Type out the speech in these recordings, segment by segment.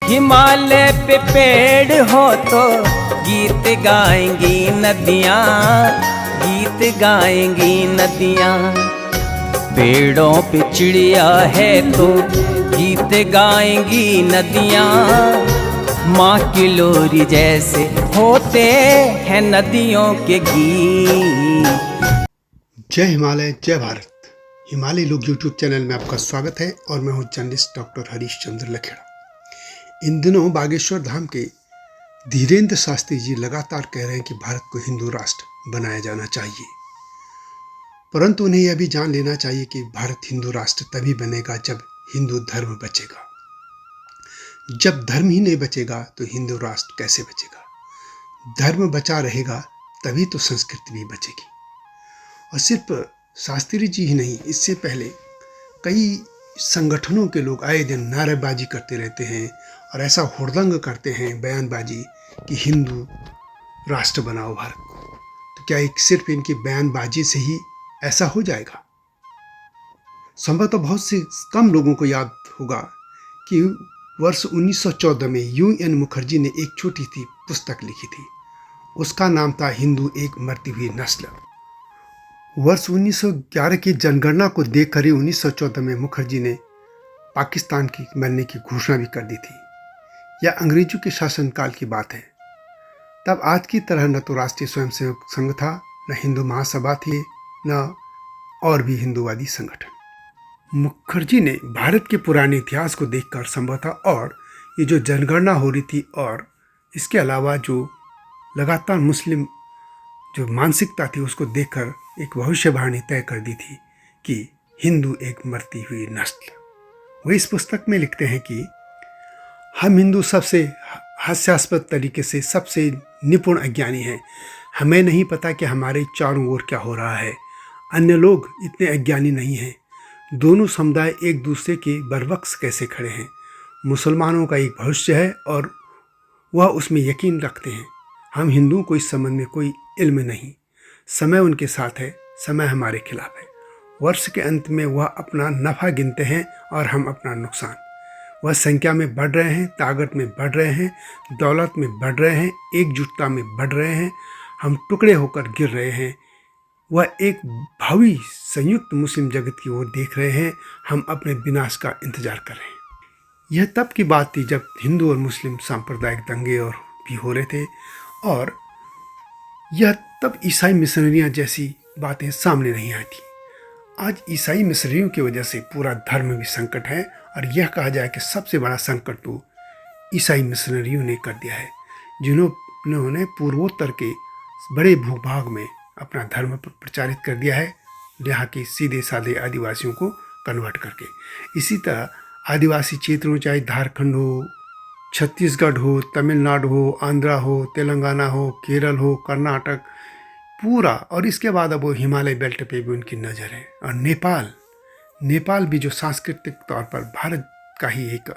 हिमालय पे पेड़ हो तो गीत गाएंगी नदियाँ, गीत गाएंगी नदियाँ। पेड़ों पे चिड़िया है तो गीत गाएंगी नदियाँ। माँ की लोरी जैसे होते हैं नदियों के गीत। जय हिमालय, जय भारत। हिमालय लोग यूट्यूब चैनल में आपका स्वागत है और मैं हूं जर्नलिस्ट डॉक्टर हरीश चंद्र लखेड़ा। इन दिनों बागेश्वर धाम के धीरेन्द्र शास्त्री जी लगातार कह रहे हैं कि भारत को हिंदू राष्ट्र बनाया जाना चाहिए, परंतु उन्हें यह भी जान लेना चाहिए कि भारत हिंदू राष्ट्र तभी बनेगा जब हिंदू धर्म बचेगा। जब धर्म ही नहीं बचेगा तो हिंदू राष्ट्र कैसे बचेगा? धर्म बचा रहेगा तभी तो संस्कृति भी बचेगी। और सिर्फ शास्त्री जी ही नहीं, इससे पहले कई संगठनों के लोग आए दिन नारेबाजी करते रहते हैं और ऐसा हुड़दंग करते हैं, बयानबाजी, कि हिंदू राष्ट्र बनाओ भारत को। तो क्या एक सिर्फ इनकी बयानबाजी से ही ऐसा हो जाएगा? संभवतः बहुत से कम लोगों को याद होगा कि वर्ष 1914 में UN मुखर्जी ने एक छोटी सी पुस्तक लिखी थी। उसका नाम था हिंदू एक मरती हुई नस्ल। वर्ष 1911 की जनगणना को देखकर ही 1914 में मुखर्जी ने पाकिस्तान की बनने की घोषणा भी कर दी थी। यह अंग्रेजों के शासनकाल की बात है। तब आज की तरह न तो राष्ट्रीय स्वयंसेवक संघ था, न हिंदू महासभा थी, न और भी हिंदूवादी संगठन। मुखर्जी ने भारत के पुराने इतिहास को देखकर संभवतः, और ये जो जनगणना हो रही थी और इसके अलावा जो लगातार मुस्लिम जो मानसिकता थी उसको देखकर एक भविष्यवाणी तय कर दी थी कि हिंदू एक मरती हुई नस्ल। वो इस पुस्तक में लिखते हैं कि हम हिंदू सबसे हास्यास्पद तरीके से सबसे निपुण अज्ञानी हैं। हमें नहीं पता कि हमारे चारों ओर क्या हो रहा है। अन्य लोग इतने अज्ञानी नहीं हैं। दोनों समुदाय एक दूसरे के बरवक्स कैसे खड़े हैं। मुसलमानों का एक भविष्य है और वह उसमें यकीन रखते हैं। हम हिंदुओं को इस संबंध में कोई इल्म नहीं। समय उनके साथ है, समय हमारे खिलाफ है। वर्ष के अंत में वह अपना नफ़ा गिनते हैं और हम अपना नुकसान। वह संख्या में बढ़ रहे हैं, ताकत में बढ़ रहे हैं, दौलत में बढ़ रहे हैं, एकजुटता में बढ़ रहे हैं। हम टुकड़े होकर गिर रहे हैं। वह एक भावी संयुक्त मुस्लिम जगत की ओर देख रहे हैं। हम अपने विनाश का इंतजार कर रहे हैं। यह तब की बात थी जब हिंदू और मुस्लिम सांप्रदायिक दंगे और भी हो रहे थे, और यह तब ईसाई मिशनरियाँ जैसी बातें सामने नहीं आई थी। आज ईसाई मिशनरियों की वजह से पूरा धर्म भी संकट है, और यह कहा जाए कि सबसे बड़ा संकट तो ईसाई मिशनरियों ने कर दिया है, जिन्होंने पूर्वोत्तर के बड़े भूभाग में अपना धर्म प्रचारित कर दिया है, यहाँ के सीधे साधे आदिवासियों को कन्वर्ट करके। इसी तरह आदिवासी क्षेत्रों, चाहे झारखंड हो, छत्तीसगढ़ हो, तमिलनाडु हो, आंध्रा हो, तेलंगाना हो, केरल हो, कर्नाटक, पूरा, और इसके बाद अब वो हिमालय बेल्ट पे भी उनकी नज़र है। और नेपाल भी जो सांस्कृतिक तौर पर भारत का ही एक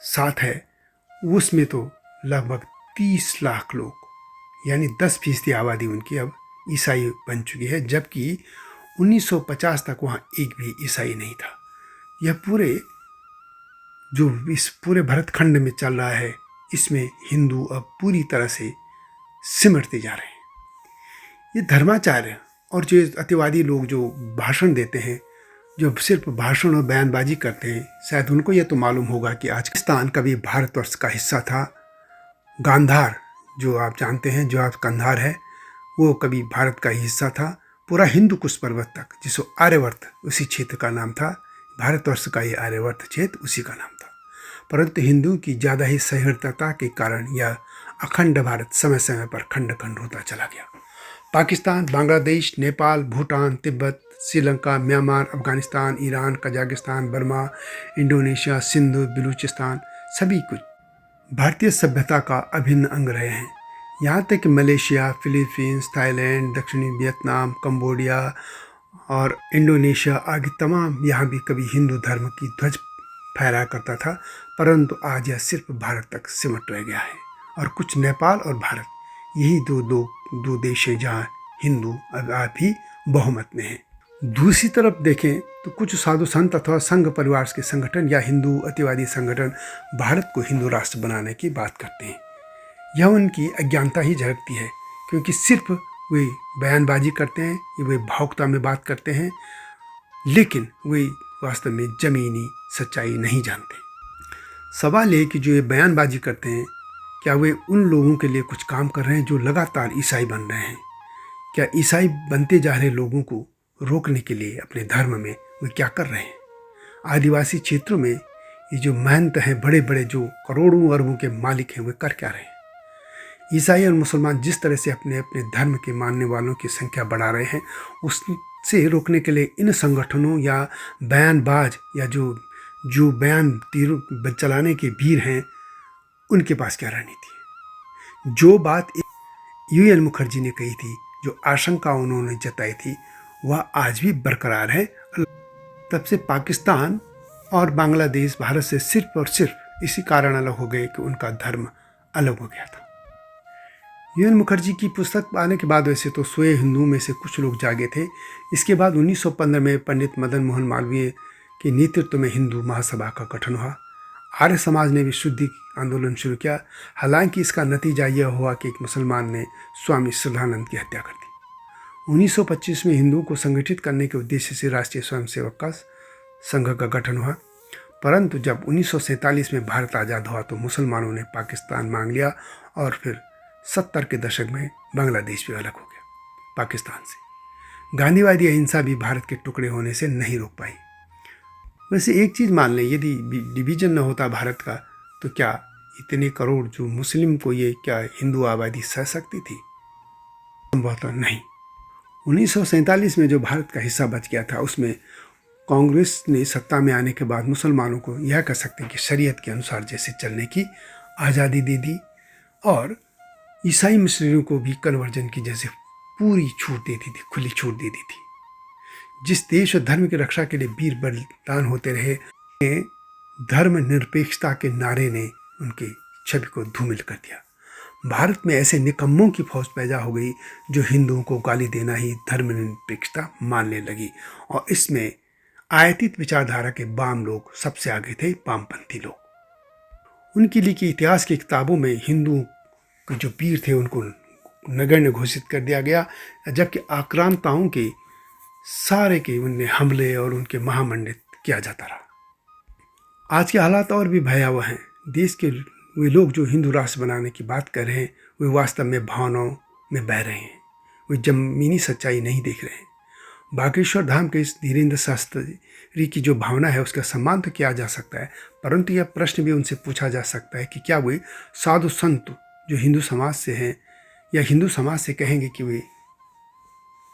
साथ है, उसमें तो लगभग 30 लाख लोग, यानी 10% आबादी उनकी अब ईसाई बन चुकी है, जबकि 1950 तक वहाँ एक भी ईसाई नहीं था। यह इस पूरे भरतखंड में चल रहा है, इसमें हिंदू अब पूरी तरह से सिमटते जा रहे हैं। ये धर्माचार्य और जो अतिवादी लोग जो भाषण देते हैं, जो सिर्फ भाषण और बयानबाजी करते हैं, शायद उनको ये तो मालूम होगा कि आज पाकिस्तान कभी भारतवर्ष का हिस्सा था। गांधार जो आप जानते हैं, जो आज कंधार है, वो कभी भारत का ही हिस्सा था। पूरा हिंदू कुश पर्वत तक, जिसको आर्यवर्त उसी क्षेत्र का नाम था, भारतवर्ष का ये आर्यवर्त क्षेत्र उसी का नाम था। परंतु हिंदुओं की ज़्यादा ही सहिष्णुता के कारण यह अखंड भारत समय समय पर खंड खंड होता चला गया। Pakistan, Bangladesh, Nepal, Bhutan, Tibet, Sri Lanka, Myanmar, Afghanistan, Iran, Kazakhstan, Burma, Indonesia, Sindhu, Balochistan, सभी कुछ भारतीय सभ्यता का अभिन्न अंग रहे हैं। यहाँ तक कि मलेशिया, फिलीपींस, थाईलैंड, दक्षिणी वियतनाम, कंबोडिया और इंडोनेशिया आदि तमाम यहाँ भी कभी हिंदू धर्म की ध्वज फहराया करता था, परंतु आज यह सिर्फ भारत तक सिमट रह गया है। और कुछ नेपाल और भारत, यही दो देश हैं जहाँ हिंदू अब भी बहुमत में हैं। दूसरी तरफ देखें तो कुछ साधु संत अथवा संघ परिवार के संगठन या हिंदू अतिवादी संगठन भारत को हिंदू राष्ट्र बनाने की बात करते हैं। यह उनकी अज्ञानता ही झलकती है, क्योंकि सिर्फ वे बयानबाजी करते हैं या वे भावुकता में बात करते हैं, लेकिन वे वास्तव में ज़मीनी सच्चाई नहीं जानते। सवाल है कि जो ये बयानबाजी करते हैं, क्या वे उन लोगों के लिए कुछ काम कर रहे हैं जो लगातार ईसाई बन रहे हैं? क्या ईसाई बनते जा रहे लोगों को रोकने के लिए अपने धर्म में वे क्या कर रहे हैं? आदिवासी क्षेत्रों में ये जो महंत हैं, बड़े बड़े जो करोड़ों अरबों के मालिक हैं, वे कर क्या रहे हैं? ईसाई और मुसलमान जिस तरह से अपने अपने धर्म के मानने वालों की संख्या बढ़ा रहे हैं, उससे रोकने के लिए इन संगठनों या बयानबाज या जो बयान तीर चलाने के वीर हैं, उनके पास क्या रणनीति है? जो बात यूएन मुखर्जी ने कही थी, जो आशंका उन्होंने जताई थी, वह आज भी बरकरार है। तब से पाकिस्तान और बांग्लादेश भारत से सिर्फ और सिर्फ इसी कारण अलग हो गए कि उनका धर्म अलग हो गया था। यूएन मुखर्जी की पुस्तक आने के बाद वैसे तो सोए हिंदुओं में से कुछ लोग जागे थे। इसके बाद 1915 में पंडित मदन मोहन मालवीय के नेतृत्व में हिंदू महासभा का गठन हुआ। आर्य समाज ने भी शुद्धि आंदोलन शुरू किया। हालांकि इसका नतीजा यह हुआ कि एक मुसलमान ने स्वामी श्रद्धानंद की हत्या कर दी। 1925 में हिंदुओं को संगठित करने के उद्देश्य से राष्ट्रीय स्वयंसेवक का संघ का गठन हुआ, परंतु जब 1947 में भारत आज़ाद हुआ तो मुसलमानों ने पाकिस्तान मांग लिया और फिर 70 के दशक में बांग्लादेश भी अलग हो गया पाकिस्तान से। गांधीवादी अहिंसा भी भारत के टुकड़े होने से नहीं रोक पाई। वैसे एक चीज़ मान लें, यदि डिवीजन न होता भारत का तो क्या इतने करोड़ जो मुस्लिम को ये क्या हिंदू आबादी सह सकती थी? संभवतः नहीं। 1947 में जो भारत का हिस्सा बच गया था, उसमें कांग्रेस ने सत्ता में आने के बाद मुसलमानों को यह कह सकते हैं कि शरीयत के अनुसार जैसे चलने की आज़ादी दे दी और ईसाई मिशनरियों को भी कन्वर्जन की जैसे पूरी छूट दे दी थी, खुली छूट दे दी थी। जिस देश और धर्म की रक्षा के लिए वीर बलिदान होते रहे, धर्म निरपेक्षता के नारे ने उनकी छवि को धूमिल कर दिया। भारत में ऐसे निकम्मों की फौज पैदा हो गई जो हिंदुओं को गाली देना ही धर्मनिरपेक्षता मानने लगी, और इसमें आयातित विचारधारा के वाम लोग सबसे आगे थे, वामपंथी लोग। उनकी लिखी इतिहास की किताबों में हिंदुओं के जो वीर थे उनको नगण्य घोषित कर दिया गया, जबकि आक्रांताओं के सारे के उनमें हमले और उनके महामंडित किया जाता रहा। आज के हालात और भी भयावह हैं। देश के वे लोग जो हिंदू राष्ट्र बनाने की बात कर रहे हैं, वे वास्तव में भावनाओं में बह रहे हैं, वे जमीनी सच्चाई नहीं देख रहे हैं। बागेश्वर धाम के इस धीरेन्द्र शास्त्री की जो भावना है उसका सम्मान तो किया जा सकता है, परंतु यह प्रश्न भी उनसे पूछा जा सकता है कि क्या वे साधु संत जो हिंदू समाज से हैं या हिंदू समाज से कहेंगे कि वे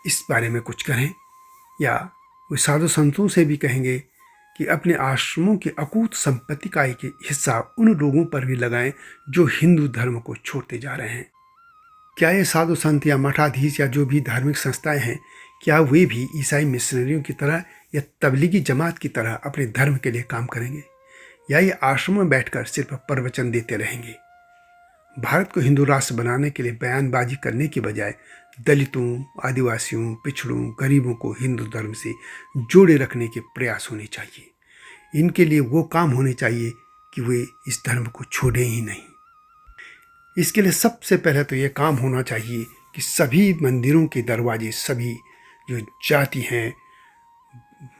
इस बारे में कुछ करें, या वे साधु संतों से भी कहेंगे कि अपने आश्रमों की अकूत संपत्ति का एक हिस्सा उन लोगों पर भी लगाएं जो हिंदू धर्म को छोड़ते जा रहे हैं। क्या ये साधु संत या मठाधीश या जो भी धार्मिक संस्थाएं हैं, क्या वे भी ईसाई मिशनरियों की तरह या तबलीगी जमात की तरह अपने धर्म के लिए काम करेंगे, या ये आश्रम में बैठकर सिर्फ प्रवचन देते रहेंगे? भारत को हिंदू राष्ट्र बनाने के लिए बयानबाजी करने की बजाय दलितों, आदिवासियों, पिछड़ों, गरीबों को हिंदू धर्म से जोड़े रखने के प्रयास होने चाहिए। इनके लिए वो काम होने चाहिए कि वे इस धर्म को छोड़ें ही नहीं। इसके लिए सबसे पहले तो ये काम होना चाहिए कि सभी मंदिरों के दरवाजे, सभी जो जाति हैं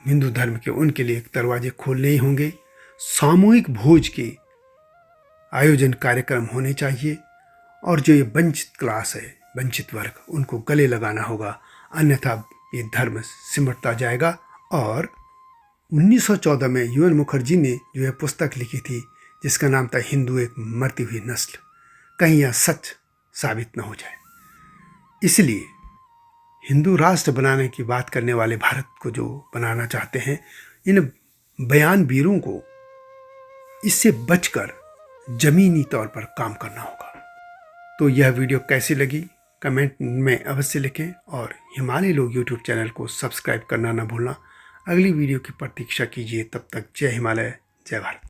हिंदू धर्म के, उनके लिए दरवाजे खोलने ही होंगे। सामूहिक भोज के आयोजन कार्यक्रम होने चाहिए, और जो ये वंचित क्लास है, वंचित वर्ग, उनको गले लगाना होगा, अन्यथा ये धर्म सिमटता जाएगा। और 1914 में यूएन मुखर्जी ने जो यह पुस्तक लिखी थी जिसका नाम था हिंदू एक मरती हुई नस्ल, कहीं यह सच साबित न हो जाए। इसलिए हिंदू राष्ट्र बनाने की बात करने वाले भारत को जो बनाना चाहते हैं, इन बयानवीरों को इससे बचकर जमीनी तौर पर काम करना होगा। तो यह वीडियो कैसी लगी कमेंट में अवश्य लिखें, और हिमालय लोग यूट्यूब चैनल को सब्सक्राइब करना न भूलना। अगली वीडियो की प्रतीक्षा कीजिए। तब तक जय हिमालय, जय भारत।